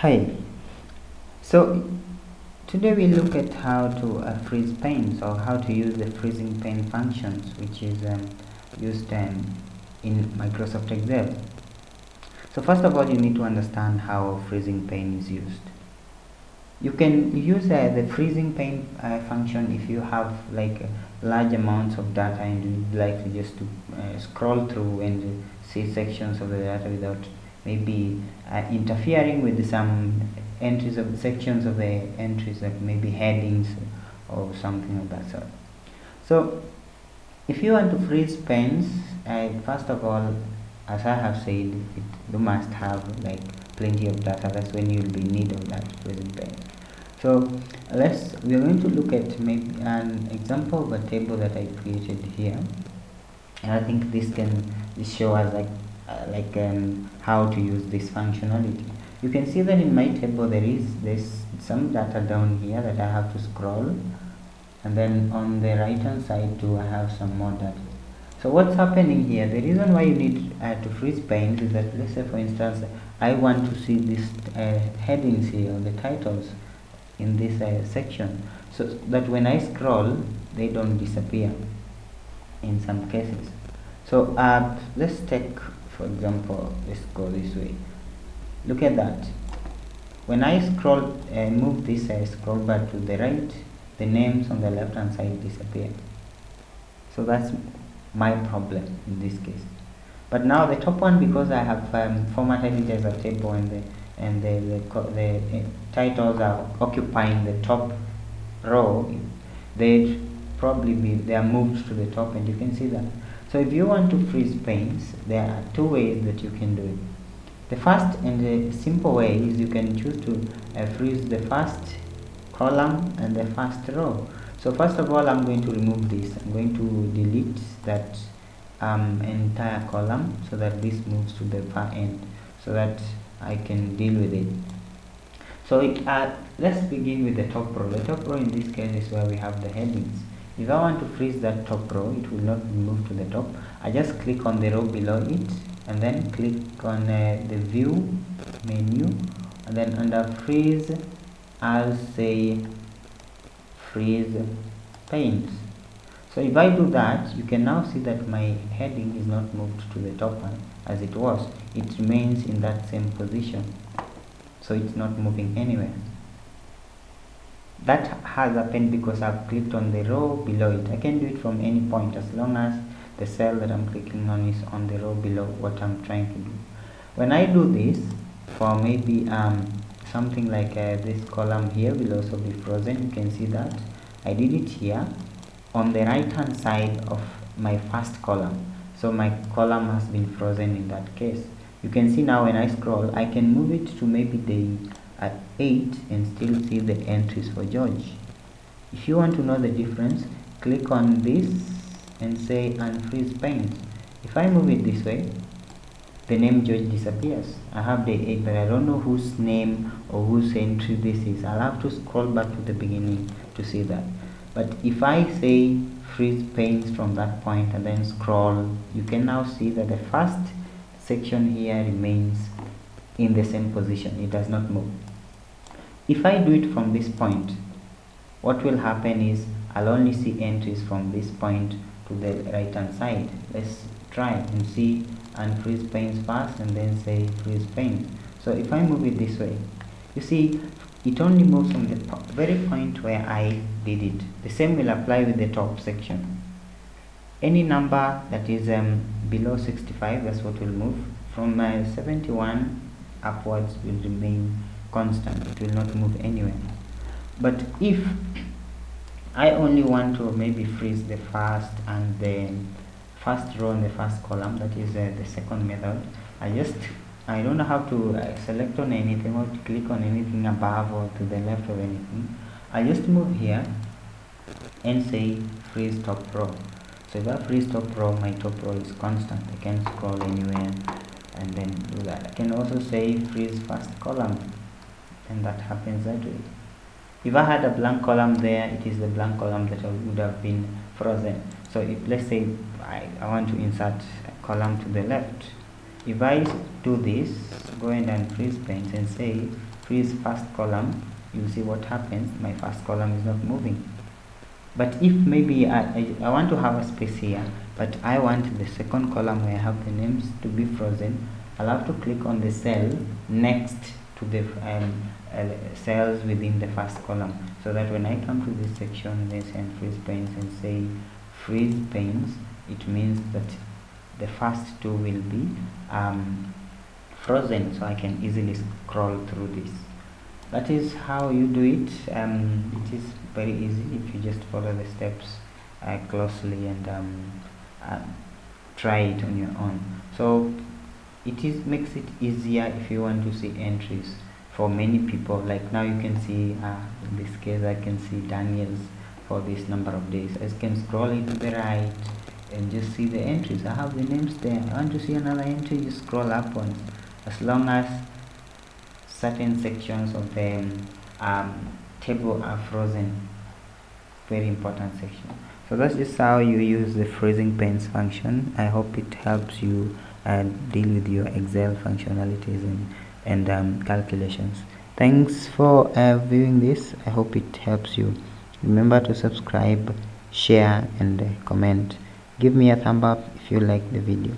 Hi, so today we look at how to freeze panes or how to use the freezing pane functions which is used in Microsoft Excel. So first of all you need to understand how freezing pane is used. You can use the freezing pane function if you have like large amounts of data and you'd like to just to scroll through and see sections of the data without maybe interfering with some entries of sections of the entries, like maybe headings or something of that sort. So if you want to freeze panes, first of all, as I have said, you must have like plenty of data. That's when you'll be in need of that freezing pane. So we are going to look at maybe an example of a table that I created here, and I think this show us how to use this functionality. You can see that in my table there is some data down here that I have to scroll, and then on the right hand side too I have some more data. So what's happening here, the reason why you need to freeze panes is that, let's say for instance I want to see these headings here, the titles in this section, so that when I scroll they don't disappear in some cases. So let's take, for example, let's go this way. Look at that. When I scroll and move this scroll bar to the right, the names on the left hand side disappear. So that's my problem in this case. But now the top one, because I have formatted it as a table and the titles are occupying the top row, they are moved to the top, and you can see that. So if you want to freeze panes, there are two ways that you can do it. The first and the simple way is you can choose to freeze the first column and the first row. So first of all I'm going to remove this. I'm going to delete that entire column so that this moves to the far end so that I can deal with it. So let's begin with the top row. The top row in this case is where we have the headings. If I want to freeze that top row, it will not move to the top. I just click on the row below it and then click on the view menu, and then under freeze I'll say freeze panes. So if I do that, you can now see that my heading is not moved to the top one as it was. It remains in that same position, so it's not moving anywhere. That has happened because I've clicked on the row below it. I can do it from any point as long as the cell that I'm clicking on is on the row below what I'm trying to do. When I do this for maybe something like this column here will also be frozen. You can see that I did it here on the right hand side of my first column, so my column has been frozen in that case. You can see now when I scroll I can move it to maybe the 8 and still see the entries for George. If you want to know the difference, click on this and say unfreeze panes. If I move it this way, the name George disappears. I have the 8, but I don't know whose name or whose entry this is. I'll have to scroll back to the beginning to see that. But if I say freeze panes from that point and then scroll, you can now see that the first section here remains in the same position. It does not move. If I do it from this point, what will happen is I'll only see entries from this point to the right hand side. Let's try and see unfreeze panes first and then say freeze panes. So if I move it this way, you see it only moves from the very point where I did it. The same will apply with the top section. Any number that is below 65, that's what will move. From 71 upwards will remain constant. It will not move anywhere. But if I only want to maybe freeze the first and the first row and the first column, that is the second method, I don't have to select on anything or to click on anything above or to the left or anything. I just move here and say freeze top row. So if I freeze top row, my top row is constant. I can scroll anywhere and then do that. I can also say freeze first column, and that happens that way. If I had a blank column there, it is the blank column that would have been frozen. So if let's say I want to insert a column to the left, If I do this, go ahead and freeze panes and say freeze first column, you'll see what happens. My first column is not moving. But if maybe I want to have a space here, but I want the second column where I have the names to be frozen, I'll have to click on the cell next to the cells within the first column, so that when I come to this section, they say freeze panes and say freeze panes, it means that the first two will be frozen, so I can easily scroll through this. That is how you do it. It is very easy if you just follow the steps closely and try it on your own. So it makes it easier if you want to see entries for many people. Like now you can see in this case I can see Daniel's for this number of days. I can scroll it to the right and just see the entries. I have the names there. I want to see another entry, you scroll upwards. As long as certain sections of the table are frozen, very important section. So that's just how you use the freezing panes function. I hope it helps you deal with your Excel functionalities and calculations. Thanks for viewing this. I hope it helps you. Remember to subscribe, share and comment. Give me a thumb up if you like the video.